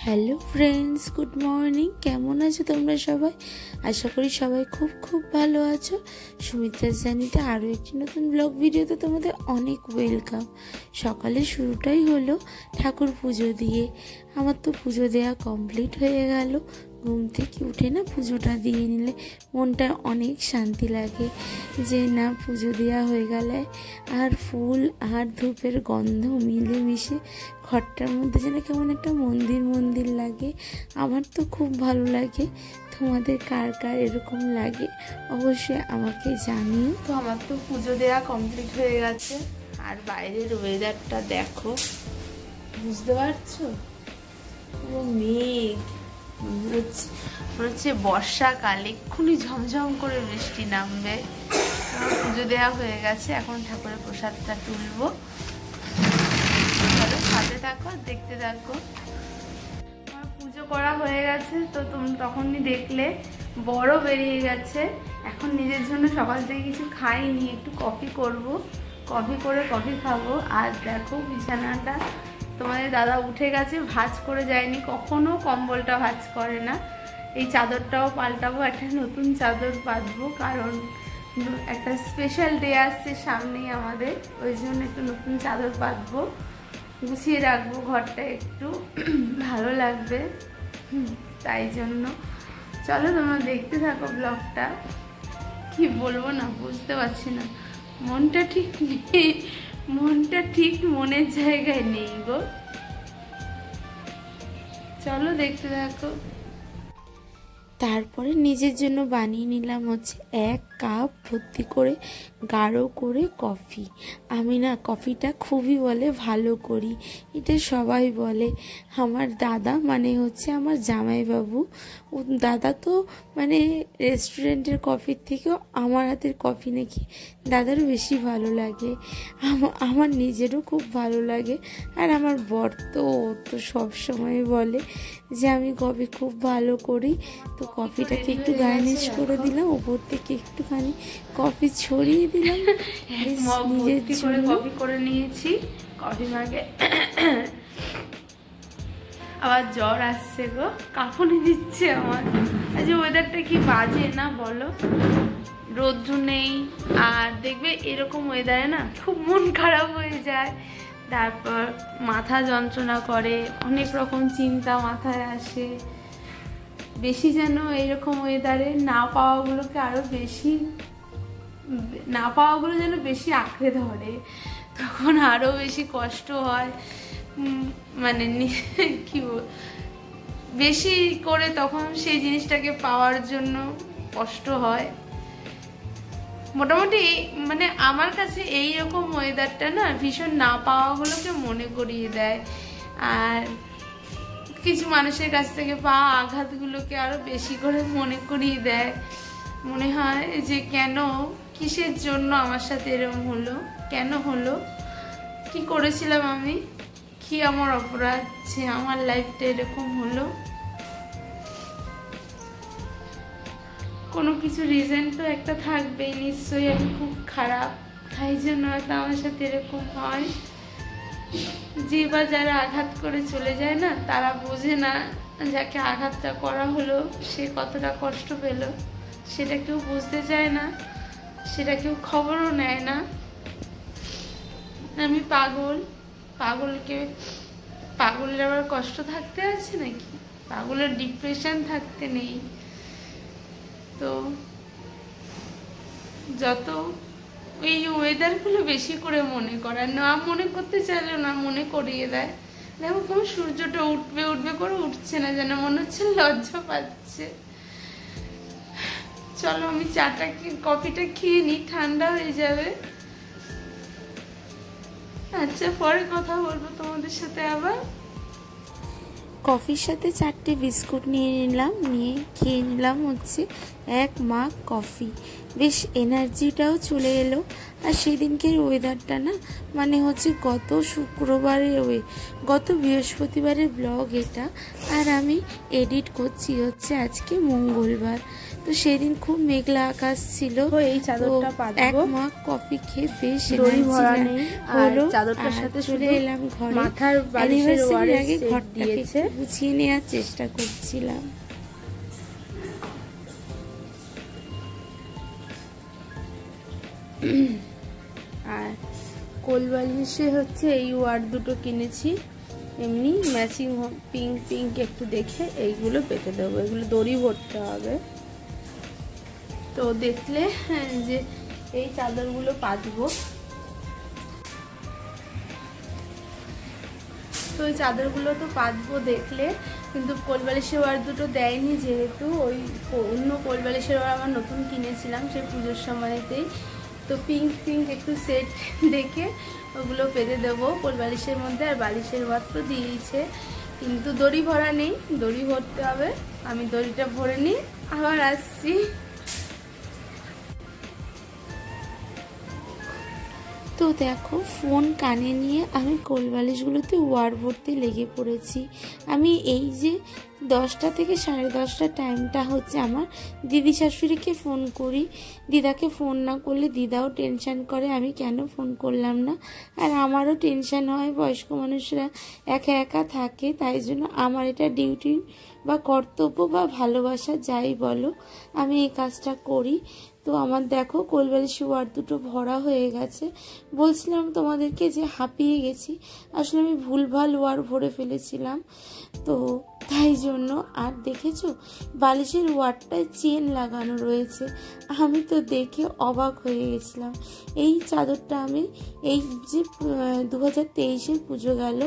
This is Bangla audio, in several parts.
Hello friends, good morning. কেমন আছো তোমরা সবাই? আশা করি সবাই খুব খুব ভালো আছো। সুমিত্রার জার্নিতে আরও একটি নতুন ব্লগ ভিডিওতে তোমাদের অনেক ওয়েলকাম। সকালে শুরুটাই হলো ঠাকুর পুজো দিয়ে। আমার তো পুজো দেওয়া কমপ্লিট হয়ে গেল। ঘুম থেকে উঠে না পুজোটা দিয়ে নিলে মনটা অনেক শান্তি লাগে, যে না পুজো দেওয়া হয়ে গেলে আর ফুল আর ধূপের গন্ধ মিলেমিশে ঘরটার মধ্যে যেন কেমন একটা মন্দির মন্দির লাগে। আমার তো খুব ভালো লাগে। তোমাদের কার কার এরকম লাগে অবশ্যই আমাকে জানিও। তো আমার তো পুজো দেওয়া কমপ্লিট হয়ে গেছে, আর বাইরের ওয়েদারটা দেখো, বুঝতে পারছো? পুরো মেঘ, মনে হচ্ছে বর্ষাকাল, এক্ষুনি ঝমঝম করে বৃষ্টি নামবে। আমার পুজো দেওয়া হয়ে গেছে, এখন ঠাকুরের প্রসাদটা তুলবো। সাথে থাকো, দেখতে থাকো। আমার পুজো করা হয়ে গেছে, তো তুমি তখনই দেখলে বড় বেরিয়ে গেছে। এখন নিজের জন্য সকাল থেকে কিছু খাইনি, একটু কফি করব, কফি করে কফি খাবো। আর দেখো বিছানাটা তোমাদের দাদা উঠে গেছে, ভাঁজ করে যায়নি, কখনো কম্বলটা ভাঁজ করে না। এই চাদরটাও পাল্টাবো, একটা নতুন চাদর পাতবো, কারণ একটা স্পেশাল ডে আসছে সামনেই আমাদের, ওই জন্য একটু নতুন চাদর পাতবো, গুছিয়ে রাখবো ঘরটা, একটু ভালো লাগবে, তাই জন্য। চলো তোমরা দেখতে থাকো ব্লগটা। কি বলবো না বুঝতে পারছি না, মনটা ঠিক নেই, মনটা ঠিক মনের জায়গায় নেই গো। চলো দেখতে থাকো। তারপরে নিজের জন্য বানিয়ে নিলাম হচ্ছে 1 কাপ ভর্তি করে গাঢ় করে কফি। আমি না কফিটা খুবই ভালো করি, এটা সবাই বলে। আমার দাদা মানে হচ্ছে আমার জামাইবাবু, দাদা তো মানে রেস্টুরেন্টের কফির থেকেও আমার হাতের কফি নাকি দাদারও বেশি ভালো লাগে। আমার নিজেরও খুব ভালো লাগে। আর আমার বর তো সবসময় বলে যে আমি কফি খুব ভালো করি। তো কফিটাকে একটু গার্নিশ করে দিলাম, উপর থেকে একটুখানি কফি ছড়িয়ে দিলাম। নিজের জন্য কফি করে নিয়েছি কফি মাগে। আবার জ্বর আসছে গো, কাঁপুনি দিচ্ছে আমার। আজ ওয়েদারটা কি বাজে না বলো, রোদ্র নেই, আর দেখবে এরকম ওয়েদারে না খুব মন খারাপ হয়ে যায়। তারপর মাথা যন্ত্রণা করে, অনেক রকম চিন্তা মাথায় আসে। বেশি যেন এইরকম ওয়েদারে না পাওয়াগুলোকে আরো বেশি, না পাওয়াগুলো যেন বেশি আঁকড়ে ধরে, তখন আরো বেশি কষ্ট হয়। মানে কি বেশি করে তখন সেই জিনিসটাকে পাওয়ার জন্য কষ্ট হয়। মোটামুটি মানে আমার কাছে এইরকম ওয়েদারটা না ভীষণ না পাওয়াগুলোকে মনে করিয়ে দেয়, আর কিছু মানুষের কাছ থেকে পাওয়া আঘাতগুলোকে আরো বেশি করে মনে করিয়ে দেয়। মনে হয় যে কেন, কিসের জন্য আমার সাথে এরকম হলো, কেন হলো, কি করেছিলাম আমি, কি আমার অপরাধ যে আমার লাইফটা এরকম হলো। কোনো কিছু রিজন তো একটা থাকবেই নিশ্চয়ই, আমি খুব খারাপ, তাই জন্য হয়তো আমার সাথে এরকম হয়। যে বা যারা আঘাত করে চলে যায় না, তারা বোঝে না যাকে আঘাতটা করা হলো সে কতটা কষ্ট পেল, সেটা কেউ বুঝতে চায় না, সেটা কেউ খবরও নেয় না। আমি পাগল, পাগলের আবার কষ্ট থাকতে আছে নাকি? পাগলের ডিপ্রেশন থাকতে নেই। তো যত এই ওয়েদারগুলো বেশি করে মনে করায়, না মনে করতে চাইলেও না মনে করিয়ে দেয়। দেখো কেমন সূর্যটা উঠবে উঠবে করে উঠছে না, যেন মনে হচ্ছে লজ্জা পাচ্ছে। চলো আমি কফিটা খেয়ে নিই, ঠান্ডা হয়ে যাবে। আচ্ছা পরে কথা বলবো তোমাদের সাথে আবার। কফির সাথে 4টে বিস্কুট নিয়ে নিলাম, নিয়ে খেয়ে নিলাম হচ্ছে 1 মাগ কফি। বেশ এনার্জিটাও চলে এলো। আর সেদিনকের ওয়েদারটা না মানে হচ্ছে গত বৃহস্পতিবারের ব্লগ এটা, আর আমি এডিট করছি হচ্ছে আজকে মঙ্গলবার। তো সেদিন খুব মেঘলা আকাশ ছিল। এই চাদরটা এক মগ কফি খেয়ে বেশ এনার্জি হলো। চাদরটার সাথে চলে এলাম ঘরে। মাথার বালিশের আগে ঘরটাকে গুছিয়ে নেওয়ার চেষ্টা করছিলাম। আর কোলবালিশে হচ্ছে এই ওয়ার দুটো কিনেছি, এমনি ম্যাচিং পিঙ্ক পিঙ্ক একটু দেখে এইগুলো পেতে দেবো। এগুলো দড়ি ভরতে হবে। তো দেখলে যে এই চাদরগুলো পাতবো, তো এই চাদরগুলো তো পাতবো দেখলে, কিন্তু কোলবালিশের ওয়ার দুটো দেয়নি, যেহেতু ওই অন্য কোলবালিশের ওয়ার আমার নতুন কিনেছিলাম সেই পুজোর সময়তেই। তো পিঙ্ক পিঙ্ক একটু সেট দেখে ওগুলো পেতে দেবো কোলবালিশের মধ্যে। আর বালিশের ওয়ার তো দিয়েছে, কিন্তু দড়ি ভরা নেই, দড়ি ভরতে হবে। আমি দড়িটা ভরে নিই, আবার আসছি। তো দেখো ফোন কানে নিয়ে আমি কোলবালিশগুলোতে ওয়ার ভরতে লেগে পড়েছি। আমি এই যে 10টা থেকে 10:30 টাইমটা হচ্ছে আমার দিদি শাশুড়িকে ফোন করি। দিদাকে ফোন না করলে দিদাও টেনশান করে আমি কেন ফোন করলাম না, আর আমারও টেনশান হয়। বয়স্ক মানুষরা একা একা থাকে, তাই জন্য আমার এটা ডিউটি বা কর্তব্য বা ভালোবাসা যাই বলো, আমি এই কাজটা করি। তো আমার দেখো কোলবালিশ ওয়ার দুটো ভরা হয়ে গেছে। বলছিলাম তোমাদেরকে যে হাঁপিয়ে গেছি, আসলে আমি ভুলভাল ওয়ার ভরে ফেলেছিলাম, তো তাই জন্য। আর দেখেছো বালিশের ওয়ারটায় চেন লাগানো রয়েছে, আমি তো দেখে অবাক হয়ে গেছিলাম। এই চাদরটা আমি এই যে 2023-এর পুজো গেল,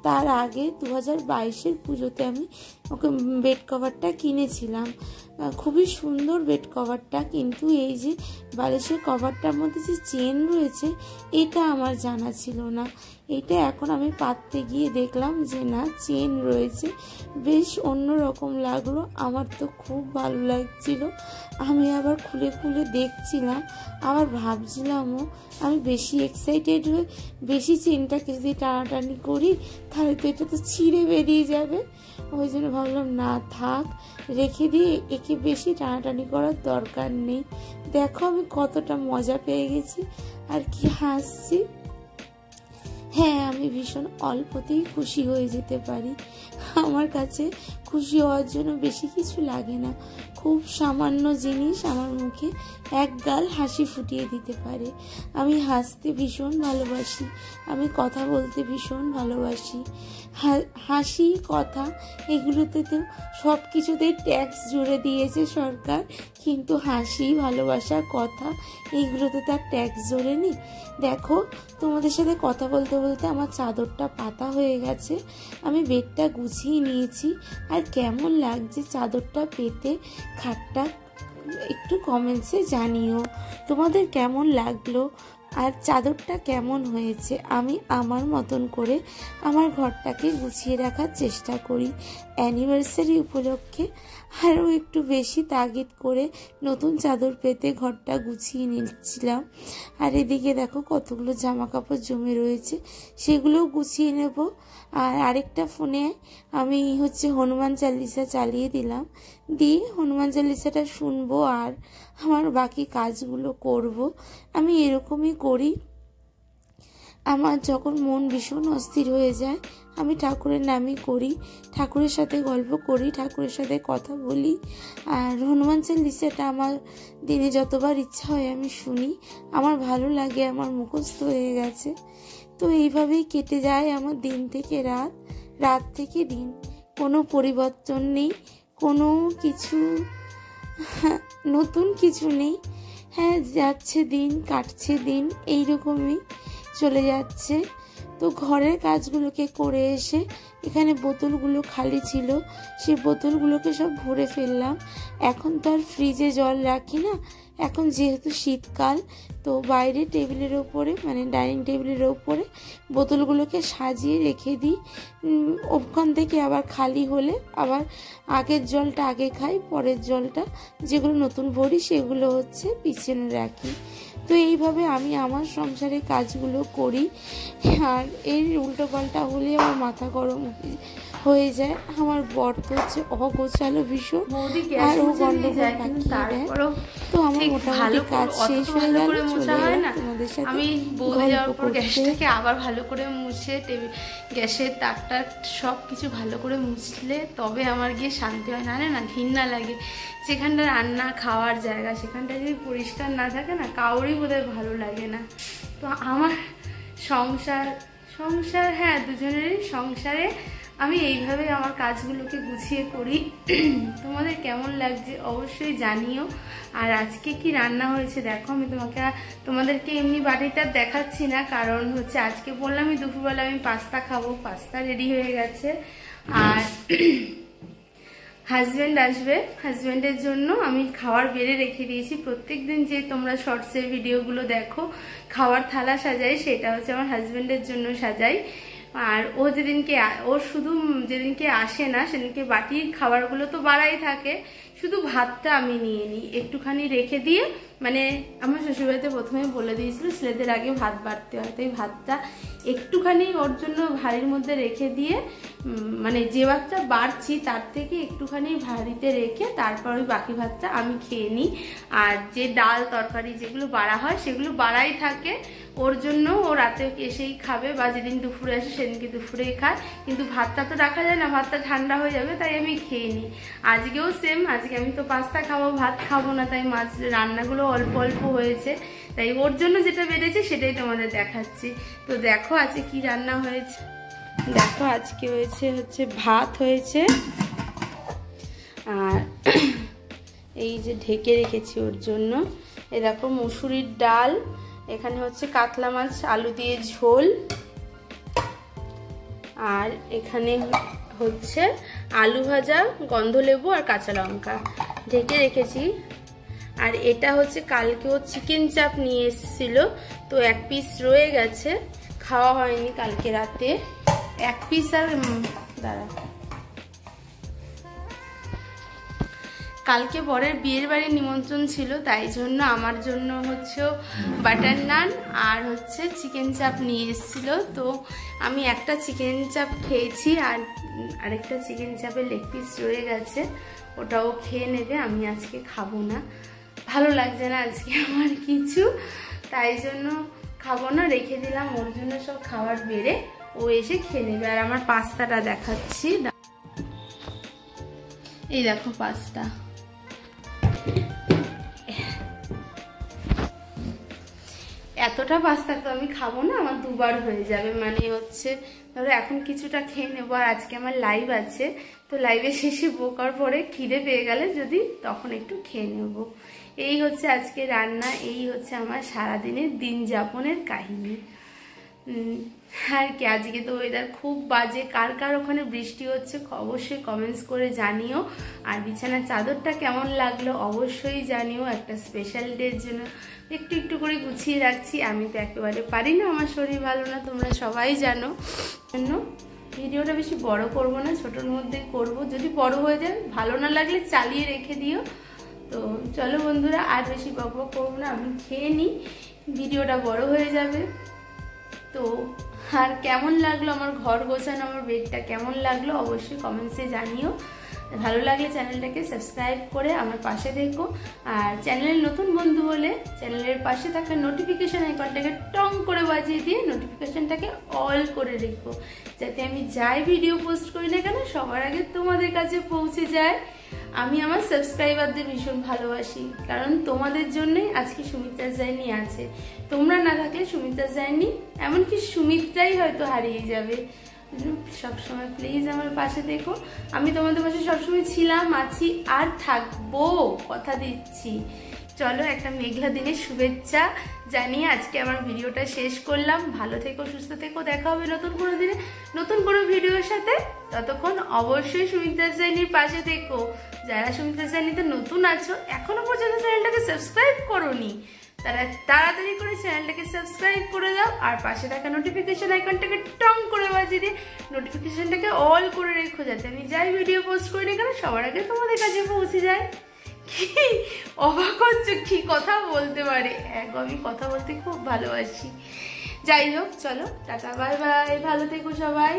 তার আগে 2022-এর পুজোতে আমি ওকে বেড কভারটা কিনেছিলাম। খুবই সুন্দর বেড কভারটা, কিন্তু এই যে বালিশের কভারটার মধ্যে যে চেন রয়েছে এটা আমার জানা ছিল না। এটা এখন আমি পাততে গিয়ে দেখলাম যে না, চেন রয়েছে। বেশ অন্যরকম লাগলো, আমার তো খুব ভালো লাগছিল। আমি আবার খুলে খুলে দেখছিলাম, আবার ভাবছিলামও আমি বেশি এক্সাইটেড হয়ে বেশি চেনটাকে যদি টানাটানি করি তাহলে তো এটা তো ছিঁড়ে বেরিয়ে যাবে। ওই জন্য ভাবলাম না থাক, রেখে দিয়ে একে বেশি টানাটানি করার দরকার নেই। দেখো আমি কতটা মজা পেয়ে গেছি আর কি হাসছি। হ্যাঁ, আমি ভীষণ অল্পতেই খুশি হয়ে যেতে পারি। আমার কাছে খুশি হওয়ার জন্য বেশি কিছু লাগে না। খুব সামান্য জিনিস আমার মুখে এক গাল হাসি ফুটিয়ে দিতে পারে। আমি হাসতে ভীষণ ভালোবাসি, আমি কথা বলতে ভীষণ ভালোবাসি। হাসি কথা এগুলোতে তো সব কিছুতেই ট্যাক্স জুড়ে দিয়েছে সরকার, কিন্তু হাসি ভালোবাসা কথা এইগুলোতে তার ট্যাক্স জোড়েনি। দেখো তোমাদের সাথে কথা বলতে বলতে আমার চাদরটা পাতা হয়ে গেছে, আমি বেডটা গুছিয়ে নিয়েছি। আর কেমন লাগছে চাদরটা পেতে, খাটটা একটু কমেন্টসে জানিও তোমাদের কেমন লাগলো আর চাদরটা কেমন হয়েছে। আমি আমার মতন করে আমার ঘরটাকে গুছিয়ে রাখার চেষ্টা করি। অ্যানিভার্সারি উপলক্ষে আরও একটু বেশি তাগিদ করে নতুন চাদর পেতে ঘরটা গুছিয়ে নিচ্ছিলাম। আর এদিকে দেখো কতগুলো জামা কাপড় জমে রয়েছে, সেগুলোও গুছিয়ে নেব। আর আরেকটা ফোনে আমি হচ্ছে হনুমান চালিসা চালিয়ে দিলাম, দিয়ে হনুমান চালিসাটা শুনবো আর আমার বাকি কাজগুলো করব। আমি এরকমই করি। আমার যখন মন ভীষণ অস্থির হয়ে যায় আমি ঠাকুরের নামই করি, ঠাকুরের সাথে গল্প করি, ঠাকুরের সাথে কথা বলি। আর হনুমান চালিসাটা আমার দিনে যতবার ইচ্ছা হয় আমি শুনি, আমার ভালো লাগে, আমার মুখস্থ হয়ে গেছে। তো এইভাবেই কেটে যায় আমার দিন থেকে রাত, রাত থেকে দিন, কোনো পরিবর্তন নেই, কোনো কিছু নতুন কিছু নেই। হ্যাঁ, যাচ্ছে দিন, কাটছে দিন, এইরকমই চলে যাচ্ছে। তো ঘরের কাজগুলোকে করে এসে এখানে বোতলগুলো খালি ছিল, সেই বোতলগুলোকে সব ভরে ফেললাম। এখন তো আর ফ্রিজে জল রাখি না, এখন যেহেতু শীতকাল, তো বাইরে টেবিলের ওপরে মানে ডাইনিং টেবিলের ওপরে বোতলগুলোকে সাজিয়ে রেখে দিই। ওখান থেকে আবার খালি হলে আবার আগের জলটা আগে খাই, পরের জলটা যেগুলো নতুন ভরি সেগুলো হচ্ছে পিছনে রাখি। তো এইভাবে আমি আমার সংসারে কাজগুলো করি। আর এর উল্টো পাল্টা হলে আমার মাথা গরম হয়ে যায়। আমার বর তো হচ্ছে অগোছালো ভীষণ, আর ও গন্ডগোল পাকিয়ে দেয়। তো আমার মোটামুটি কাজ শেষ হয়ে গেল, চলে এলাম তোমাদের সাথে আমি বৌদি যাওয়ার পর গ্যাসটাকে আবার ভালো করে মুছে গ্যাসের তাকটা সব কিছু ভালো করে মুছলে তবে আমার গিয়ে শান্তি হয়, না ঘৃণা লাগে। যেখানটা রান্না খাওয়ার জায়গা সেখানটা যদি পরিষ্কার না থাকে না, কাউরই বোধহয় ভালো লাগে না। তো আমার সংসার হ্যাঁ দুজনেরই সংসারে আমি এইভাবে আমার কাজগুলোকে গুছিয়ে করি। তোমাদের কেমন লাগছে অবশ্যই জানিও। আর আজকে কি রান্না হয়েছে দেখো, আমি তোমাদেরকে এমনি বাটিটা দেখাচ্ছি না, কারণ হচ্ছে আজকে বললামই দুপুরবেলা আমি পাস্তা খাবো। পাস্তা রেডি হয়ে গেছে, আর হাজব্যান্ড আসবে, হাজব্যান্ডের জন্য আমি খাবার বেড়ে রেখে দিয়েছি। প্রত্যেক দিন যে তোমরা শর্টসের ভিডিওগুলো দেখো খাওয়ার থালা সাজাই, সেটা হচ্ছে আমার হাজব্যান্ডের জন্য সাজাই। আর ও শুধু যেদিনকে আসে না সেদিনকে বাটির খাবারগুলো তো বাড়াই থাকে, শুধু ভাতটা আমি নিয়ে নিই, একটুখানি রেখে দিয়ে। মানে আমার শ্বশুরবাড়িতে প্রথমে বলে দিয়েছিল ছেলেদের আগে ভাত বাড়তে হয়, তাই ভাতটা একটুখানি ওর জন্য ভারীর মধ্যে রেখে দিয়ে, মানে যে ভাতটা বাড়ছি তার থেকে একটুখানি ভারীতে রেখে তারপর ওই বাকি ভাতটা আমি খেয়ে নিই। আর যে ডাল তরকারি যেগুলো বাড়া হয় সেগুলো বাড়াই থাকে ওর জন্য, ও রাতে এসেই খাবে, বা যেদিন দুপুরে আসে সেদিনকে দুপুরেই খায়। কিন্তু ভাতটা তো রাখা যায় না, ভাতটা ঠান্ডা হয়ে যাবে, তাই আমি খেয়ে নিই। আজকেও সেম, আজকে আমি তো পাস্তা খাবো, ভাত খাবো না, তাই মাছ রান্নাগুলো অল্প অল্প হয়েছে, তাই ওর জন্য যেটা বেড়েছে সেটাই তোমাদের দেখাচ্ছি। তো দেখো আজকে কি রান্না হয়েছে। দেখো আজকে হচ্ছে ভাত হয়েছে, আর এই যে ঢেকে রেখেছি ওর জন্য। এই দেখো মুসুরির ডাল, এখানে হচ্ছে কাতলা মাছ আলু দিয়ে ঝোল, আর এখানে হচ্ছে আলু ভাজা, গন্ধলেবু আর কাঁচা লঙ্কা ঢেকে রেখেছি। আর এটা হচ্ছে কালকেও চিকেন চাপ নিয়ে এসেছিল, তো এক পিস রয়ে গেছে, খাওয়া হয়নি কালকে রাতে এক পিস। আর কালকে বরের বিয়ের বাড়ির নিমন্ত্রণ ছিল, তাই জন্য আমার জন্য হচ্ছে বাটার নান আর হচ্ছে চিকেন চাপ নিয়ে এসেছিল। তো আমি একটা চিকেন চাপ খেয়েছি, আর আরেকটা চিকেন চাপের লেগ পিস রয়ে গেছে, ওটাও খেয়ে নেবে। আমি আজকে খাবো না, ভালো লাগছে না আজকে আমার কিছু, তাই জন্য খাবো না, রেখে দিলাম ওর জন্য সব খাবার বেড়ে, ও এসে খেয়ে নেবে। আর আমার পাস্তাটা দেখাচ্ছি, এই দেখো পাস্তা। এতটা পাস্তা তো আমি খাবো না, আমার দুবার হয়ে যাবে। মানে হচ্ছে ধরো এখন কিছুটা খেয়ে নেবো, আর আজকে আমার লাইভ আছে, তো লাইভে শেষে বোকার পরে খিদে পেয়ে গেলে যদি তখন একটু খেয়ে নেব। এই হচ্ছে আজকে রান্না, এই হচ্ছে আমার সারাদিনের দিন যাপনের কাহিনী। আর কি আজকে তো ওয়েদার খুব বাজে, কার কার ওখানে বৃষ্টি হচ্ছে অবশ্যই কমেন্টস করে জানিও। আর বিছানার চাদরটা কেমন লাগলো অবশ্যই জানিও। একটা স্পেশাল ডের জন্য একটু একটু করে গুছিয়ে রাখছি, আমি তো একেবারে পারি না, আমার শরীর ভালো না, তোমরা সবাই জানো। জন্য ভিডিওটা বেশি বড় করব না, ছোটোর মধ্যেই করব, যদি বড় হয়ে যায় ভালো না লাগলে চালিয়ে রেখে দিও। তো চলো বন্ধুরা, আর বেশি বকবক করবো না, আমি খেয়ে নিই, ভিডিওটা বড় হয়ে যাবে। তো আর কেমন লাগলো আমার ঘর গোছানো, আমার বেডটা কেমন লাগলো অবশ্যই কমেন্টসে জানিও। ভালো লাগলে চ্যানেলটাকে সাবস্ক্রাইব করে আমার পাশে দেখো, আর চ্যানেলের নতুন বন্ধু হলে চ্যানেলের পাশে থাকা নোটিফিকেশন আইকনটাকে টং করে বাজিয়ে দিয়ে নোটিফিকেশনটাকে অল করে রেখো, যাতে আমি যাই ভিডিও পোস্ট করি না কেন সবার আগে তোমাদের কাছে পৌঁছে যায়। আমি আমার সাবস্ক্রাইবারদের ভীষণ ভালোবাসি, কারণ তোমাদের জন্যই আজকে সুমিত্রাস জার্নি আছে। তোমরা না থাকলে সুমিত্রাস জার্নি, এমনকি সুমিত্রাই হয়তো হারিয়ে যাবে। সবসময় প্লিজ আমার পাশে দেখো, আমি তোমাদের পাশে সবসময় ছিলাম, আছি আর থাকবো, কথা দিচ্ছি। চলো একটা মেঘলা দিনের শুভেচ্ছা জানিয়ে আজকে আমার ভিডিওটা শেষ করলাম। ভালো থেকো, সুস্থ থেকো, দেখা হবে নতুন কোনো দিনে নতুন কোনো ভিডিওর সাথে। ততক্ষণ অবশ্যই সুমিত্রা জার্নির পাশে থেকো। যারা সুমিত্রা জার্নিতে নতুন আছো, এখনো পর্যন্ত চ্যানেলটাকে সাবস্ক্রাইব করোনি, তারা তাড়াতাড়ি করে চ্যানেলটাকে সাবস্ক্রাইব করে দাও, আর পাশে থাকা নোটিফিকেশন আইকনটাকে টং করে বাজিয়ে দিয়ে নোটিফিকেশনটাকে অল করে রেখো, যাতে আমি যাই ভিডিও পোস্ট করি না কেন সবার আগে তোমাদের কাছে পৌঁছে যায়। কি অবাক হচ্ছে, কি কথা বলতে পারে, আমি কথা বলতে খুব ভালোবাসি। যাই হোক, চলো টাটা, বাই বাই, ভালো থেকো সবাই।